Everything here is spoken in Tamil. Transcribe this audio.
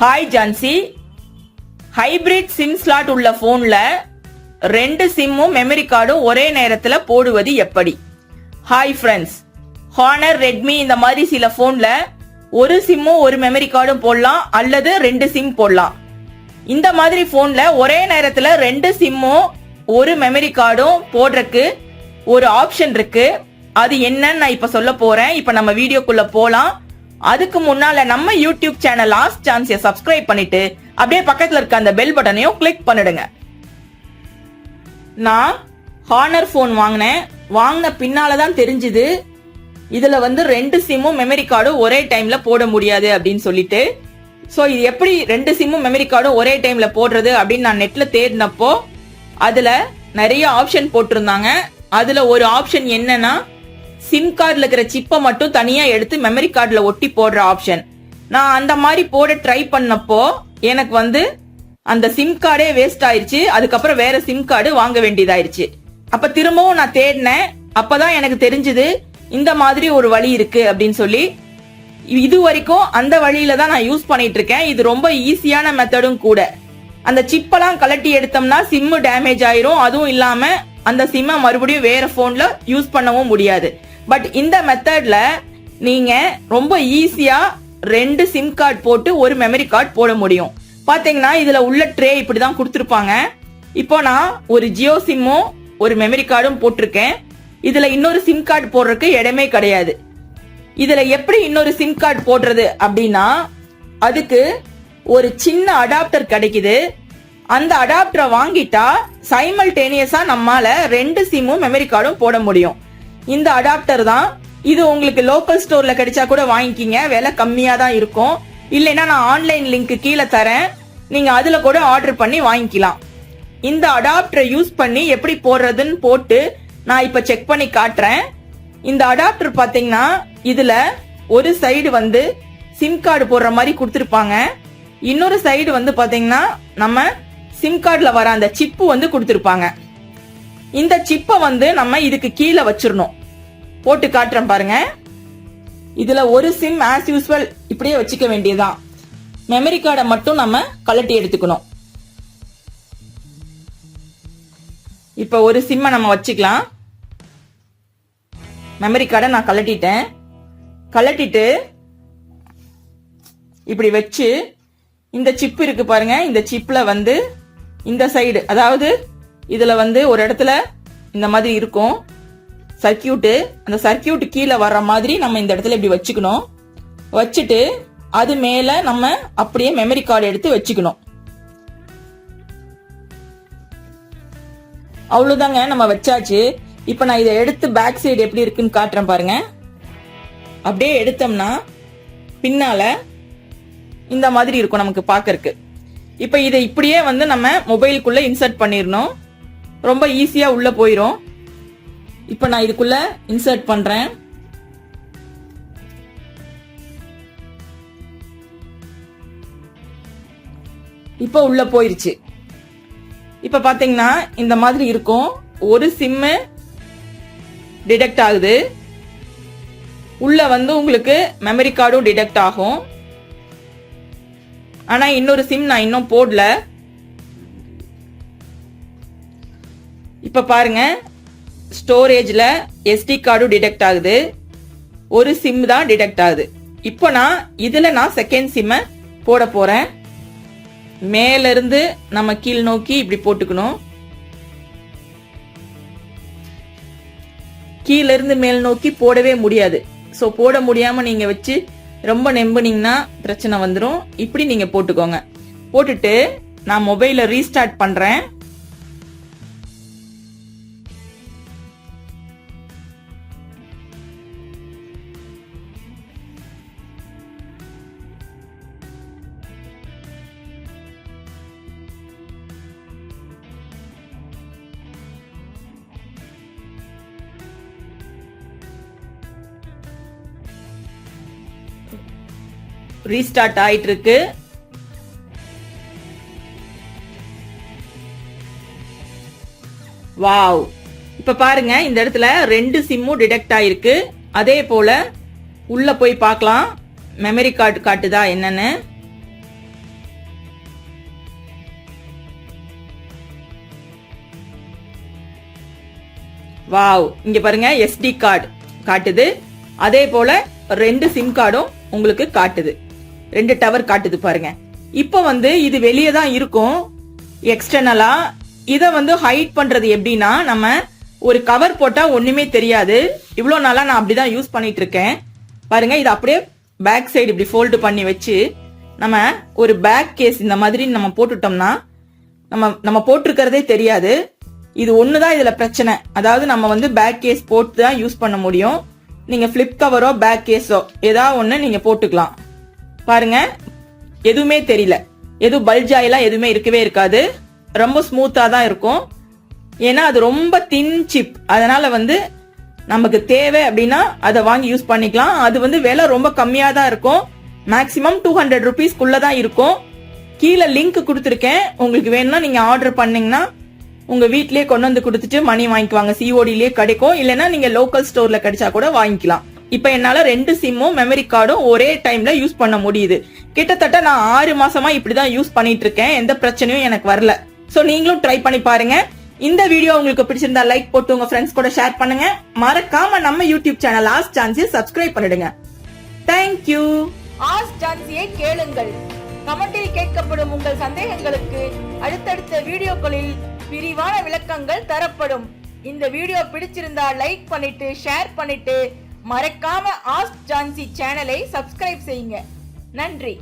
Hi Jhansi, hybrid sim slot உள்ள போன்ல 2 சிம்மும் மெமரி கார்டும் ஒரே நேரத்துல போடுவது எப்படி? ஹாய் ஃப்ரெண்ட்ஸ், ஹானர், ரெட்மி இந்த மாதிரி சில போன்ல ஒரு சிம்மும் ஒரு மெமரி கார்டும் போடலாம் அல்லது 2 சிம் போடலாம். இந்த மாதிரி போன்ல ஒரே நேரத்துல 2 சிம்மும் ஒரு மெமரி கார்டும் போடுறதுக்கு ஒரு ஆப்ஷன் இருக்கு. அது என்னன்னு நான் இப்ப சொல்ல போறேன். இப்ப நம்ம வீடியோக்குள்ள போலாம். அதுக்கு முன்னால நம்ம யூடியூப் சேனல் ஆஸ்க் ஜான்சியை சப்ஸ்கிரைப் பண்ணிட்டு அப்படியே பக்கத்துல இருக்க அந்த பெல் பட்டனையும் கிளிக் பண்ணிடுங்க. நான் ஹானர் போன் வாங்கின பின்னாலதான் தெரிஞ்சது இதுல 2 சிம்மும் மெமரி கார்டும் ஒரே டைம்ல போட முடியாது அப்படின்னு சொல்லிட்டு. சோ இது எப்படி 2 சிம்மும் மெமரி கார்டும் ஒரே டைம்ல போடுறது அப்படின்னு நான் நெட்ல தேடினப்போ அதுல நிறைய ஆப்ஷன் போட்டிருந்தாங்க. அதுல ஒரு ஆப்ஷன் என்னன்னா, சிம் கார்டுல இருக்கிற சிப்பை மட்டும் தனியா எடுத்து மெமரி கார்டுல ஒட்டி போடுற ஆப்ஷன். நான் அந்த மாதிரி போட ட்ரை பண்ணப்போ எனக்கு அந்த சிம் கார்டே வேஸ்ட் ஆயிருச்சு. அதுக்கப்புறம் வேற சிம் கார்டு வாங்க வேண்டியதாயிருச்சு. அப்ப திரும்பவும் நான் தேடினேன். அப்பதான் எனக்கு தெரிஞ்சது இந்த மாதிரி ஒரு வழி இருக்கு அப்படின்னு சொல்லி. இது வரைக்கும் அந்த வழியில தான் நான் யூஸ் பண்ணிட்டு இருக்கேன். இது ரொம்ப ஈஸியான மெத்தடும் கூட. அந்த சிப்பெல்லாம் கலட்டி எடுத்தோம்னா சிம்மு டேமேஜ் ஆயிரும். அதுவும் இல்லாம அந்த சிம்மை மறுபடியும் வேற போன்ல யூஸ் பண்ணவும் முடியாது. பட் இந்த மெத்தட்ல நீங்க ரொம்ப ஈஸியா 2 சிம் கார்டு போட்டு ஒரு மெமரி கார்டு போட முடியும். பாத்தீங்கன்னா இதுல உள்ள ட்ரே இப்படிதான் கொடுத்துருப்பாங்க. இப்போ நான் ஒரு ஜியோ சிம்மும் ஒரு மெமரி கார்டும் போட்டிருக்கேன். இதுல இன்னொரு சிம் கார்டு போடுறதுக்கு இடமே கிடையாது. இதுல எப்படி இன்னொரு சிம் கார்டு போடுறது அப்படின்னா, அதுக்கு ஒரு சின்ன அடாப்டர் கிடைக்குது. அந்த அடாப்டரை வாங்கிட்டா சைமல்டேனியஸா நம்மால 2 சிம்மும் மெமரி கார்டும் போட முடியும். இந்த அடாப்டர் தான். இது உங்களுக்கு லோக்கல் ஸ்டோர்ல கிடைச்சா கூட வாங்கிக்கிங்க, விலை கம்மியா தான் இருக்கும். இல்லைன்னா நான் ஆன்லைன் லிங்க் கீழே தரேன், நீங்க அதுல கூட ஆர்டர் பண்ணி வாங்கிக்கலாம். இந்த அடாப்டரை யூஸ் பண்ணி எப்படி போடுறதுன்னு போட்டு நான் இப்ப செக் பண்ணி காட்டுறேன். இந்த அடாப்டர் பாத்தீங்கன்னா இதுல ஒரு சைடு சிம் கார்டு போடுற மாதிரி கொடுத்திருப்பாங்க. இன்னொரு சைடு பாத்தீங்கன்னா நம்ம சிம் கார்டுல வர அந்த சிப்பு கொடுத்திருப்பாங்க. இந்த சிப்பை நம்ம இதுக்கு கீழே வச்சிடணும். போட்டு காட்டுறேன் பாருங்க. இதுல ஒரு சிம் ஆஸ் யூஸ்வல் இப்படியே வச்சுக்க வேண்டியதான். மெமரி கார்டை மட்டும் நம்ம கலட்டி எடுத்துக்கணும். இப்ப ஒரு சிம்மை நம்ம வச்சுக்கலாம். மெமரி கார்டை நான் கலட்டிட்டு இப்படி வச்சு இந்த சிப் இருக்கு பாருங்க. இந்த சிப்ல இந்த சைடு, அதாவது இதுல ஒரு இடத்துல இந்த மாதிரி இருக்கும் சர்க்கியூட். அந்த சர்க்கியூட் கீழே வர்ற மாதிரி நம்ம இந்த இடத்துல இப்படி வச்சுக்கணும். வச்சுட்டு அது மேல நம்ம அப்படியே மெமரி கார்டு எடுத்து வச்சுக்கணும். அவ்வளவுதாங்க, நம்ம வச்சாச்சு. இப்ப நான் இதை எடுத்து பேக் சைடு எப்படி இருக்குன்னு காட்டுறேன் பாருங்க. அப்படியே எடுத்தோம்னா பின்னால இந்த மாதிரி இருக்கும் நமக்கு பாக்கறதுக்கு. இப்ப இதை இப்படியே நம்ம மொபைலுக்குள்ள இன்சர்ட் பண்ணிடணும். ரொம்ப ஈஸியா உள்ள போயிரும். இப்ப நான் இதுக்குள்ள இன்சர்ட் பண்றேன். இப்ப உள்ள போயிருச்சு. இப்ப பாத்தீங்கன்னா இந்த மாதிரி இருக்கும். ஒரு சிம்மு டிடெக்ட் ஆகுது. உள்ள உங்களுக்கு மெமரி கார்டும் டிடெக்ட் ஆகும். ஆனா இன்னொரு சிம் நான் இன்னும் போடல. இப்ப பாருங்க, ஸ்டோரேஜ்ல SD கார்டும் டிடெக்ட் ஆகுது. ஒரு சிம் தான் டிடெக்ட் ஆகுது. இப்போ நான் செகண்ட் சிம்மை போட போறேன். மேல இருந்து நம்ம கீழ் நோக்கி இப்படி போட்டுக்கணும். கீழ இருந்து மேல் நோக்கி போடவே முடியாது. சோ போட முடியாம நீங்க வச்சு ரொம்ப நெம்புனீங்கன்னா பிரச்சனை வந்துடும். இப்படி நீங்க போட்டுக்கோங்க. போட்டுட்டு நான் மொபைலை ரீஸ்டார்ட் பண்றேன். ரீஸ்டார்ட் ஆயிட்டு இருக்கு. வாவ், இப்ப பாருங்க இந்த இடத்துல 2 சிம்மும் டிடெக்ட் ஆயிருக்கு. அதே போல உள்ள போய் பார்க்கலாம் மெமரி கார்டு காட்டுதா என்னன்னு. வாவ், இங்க பாருங்க SD கார்டு காட்டுது. அதே போல 2 சிம் கார்டும் உங்களுக்கு காட்டுது, 2 டவர் காட்டுது பாருங்க. இப்போ வந்து இது வெளியே தான் இருக்கும் எக்ஸ்டர்னலா. இத வந்து ஹைட் பண்றது எப்படின்னா, நம்ம ஒரு கவர் போட்டா ஒண்ணுமே தெரியாது. இவ்வளோ நாளா நான் அப்படிதான் யூஸ் பண்ணிட்டு இருக்கேன். பாருங்க, இது அப்படியே பேக் சைடு இப்படி ஃபோல்டு பண்ணி வச்சு நம்ம ஒரு பேக் கேஸ் இந்த மாதிரி நம்ம போட்டுட்டோம்னா நம்ம போட்டிருக்கிறதே தெரியாது. இது ஒண்ணுதான் இதுல பிரச்சனை. அதாவது நம்ம வந்து பேக் கேஸ் போட்டு தான் யூஸ் பண்ண முடியும். நீங்க பிளிப் கவரோ பேக் கேஸோ ஏதாவது ஒண்ணு நீங்க போட்டுக்கலாம். பாருங்க, எதுவுமே தெரியல. எதுவும் பல்ஜாயெல்லாம் எதுவுமே இருக்கவே இருக்காது. ரொம்ப ஸ்மூத்தா தான் இருக்கும். ஏன்னா அது ரொம்ப தின் சிப். அதனால வந்து நமக்கு தேவை அப்படின்னா அதை வாங்கி யூஸ் பண்ணிக்கலாம். அது வந்து விலை ரொம்ப கம்மியா தான் இருக்கும். மேக்சிமம் 200 rupeesக்குள்ள தான் இருக்கும். கீழே லிங்க் கொடுத்துருக்கேன். உங்களுக்கு வேணும்னா நீங்க ஆர்டர் பண்ணீங்கன்னா உங்க வீட்லயே கொண்டு வந்து கொடுத்துட்டு மணி வாங்கிக்குவாங்க. CODலயே கிடைக்கும். இல்லைன்னா நீங்க லோக்கல் ஸ்டோர்ல கிடைச்சா கூட வாங்கிக்கலாம். இப்ப என்னால 2 சிம்மும் மெமரி கார்டும் ஒரே டைம்ல யூஸ் பண்ண முடியுது. கிட்டத்தட்ட நான் 6 மாசமா இப்படிதான் யூஸ் பண்ணிட்டு இருக்கேன். எந்த பிரச்சனையும் எனக்கு வரல. சோ நீங்களும் ட்ரை பண்ணி பாருங்க. இந்த வீடியோ உங்களுக்கு பிடிச்சிருந்தா லைக் போட்டு உங்க ஃப்ரெண்ட்ஸ் கூட ஷேர் பண்ணுங்க. மறக்காம நம்ம யூடியூப் சேனல் ஆஸ்க் ஜான்சியை சப்ஸ்கிரைப் பண்ணிடுங்க. தேங்க்யூ. ஆஸ்க் ஜான்சியை கேளுங்கள். கமெண்டில் கேட்கப்படும் உங்கள் சந்தேகங்களுக்கு அடுத்தடுத்த வீடியோக்களில் விரிவான விளக்கங்கள் தரப்படும். இந்த வீடியோ பிடிச்சிருந்தா லைக் பண்ணிட்டு ஷேர் பண்ணிட்டு மறக்காம ஆஸ்க் ஜான்சி சேனலை சப்ஸ்கிரைப் செய்யுங்க. நன்றி.